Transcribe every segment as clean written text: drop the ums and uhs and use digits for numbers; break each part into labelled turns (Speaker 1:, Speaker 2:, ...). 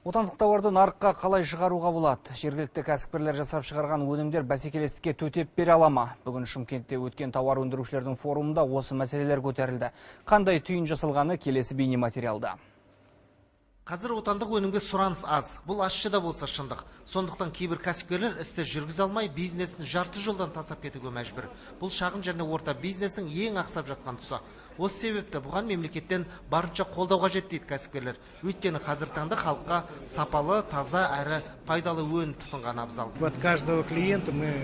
Speaker 1: Отандық тауарды нарыққа қалай шығаруға болады? Жергілікті кәсіпкерлер жасап шығарған өнімдер бәсекелестікке төтеп бере ала ма? Бүгін Шымкентте өткен тауар өндірушілердің форумында осы мәселелер көтерілді. Қандай түйін жасалғаны келесі бейнематериалда.
Speaker 2: Қазір отандық өнімге сұраныс аз. Бұл ащы да болса шындық. Сондықтан кейбір кәсіпкерлер істі жүргізе алмай, бизнесін жарты жолдан тастап кетуге мәжбүр. Бұл шағын және орта бизнестің ең ақсап жатқан тұсы. Осы себепті бұған мемлекеттен барынша қолдау қажет дейді кәсіпкерлер. Өйткені қазір таңда халыққа сапалы, таза әрі пайдалы өнім тұтынған абзал.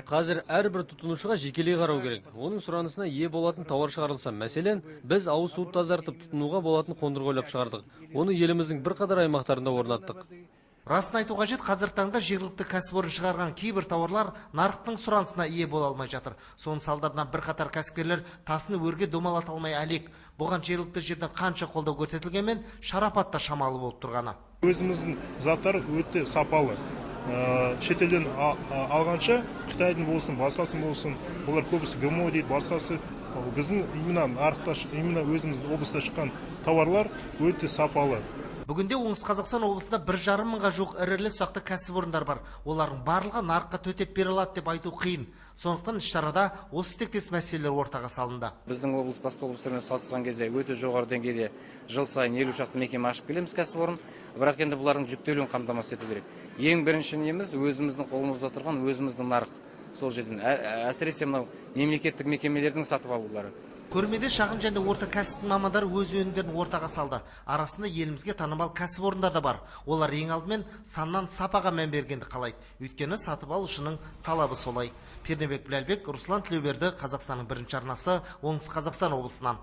Speaker 3: Қазір әрбір тұтынушыға жекелей қарау керек. Оның сұранысына ие болатын тауар шығарылса, мәселен, біз ауыз суды тазартып тұтынуға болатын қондырғы ойлап шығардық. Оны еліміздің бірқатар аймақтарында орнаттық.
Speaker 2: Расын айту қажет, қазір таңда жергілікті кәсіпорын шығарған кейбір тауарлар нарықтың сұранысына ие бола алмай жатыр. Соның салдарынан бірқатар кәсіпкерлер тасыны өрге домалата алмай әлек. Бұған жергілікті жерден қанша қолдау көрсетілгенмен шарапат та шамалы болып тұрғаны.
Speaker 4: Өзіміздің заттар өте сапалы. Шетелден алғанша, Қытайдың болсын, басқасын болсын, олар көбісі ГМО дейді, басқасы. Біздің именно өзіміздің облыста шыққан тауарлар өте сапалы.
Speaker 2: Бүгінде Оңтүстік Қазақстан облысында 1,5 мыңға жуық ірілі-ұсақты кәсіпорындар бар. Олардың барлығы нарыққа төтеп бере алады деп айту қиын. Сондықтан іс-шарада осы тектес мәселелер ортаға салынды.
Speaker 5: Біздің облыс басқа облыстармен салыстырған кезде өте жоғары деңгейде жыл сайын 50 шақты мекеме ашып келеміз кәсіпорын. Бірақ енді бұлардың жүктелуін қамтамасыз ету керек. Ең бірінші неміз өзіміздің қолымызда тұрған өзіміздің нарық. Сол жерден әсіресе мынау мемлекеттік мекемелердің сатып алулары.
Speaker 2: Көрмеде шағын және орта кәсіптің мамандары өз өнімдерін ортаға салды. Арасында елімізге танымал кәсіпорындар да бар. Олар ең алдымен саннан сапаға мән бергенді қалайды. Өйткені сатып алушының талабы солай. Пернебек Біләлбек, Руслан Тілеуберді, Қазақстанның бірінші арнасы, Оңтүстік Қазақстан облысынан.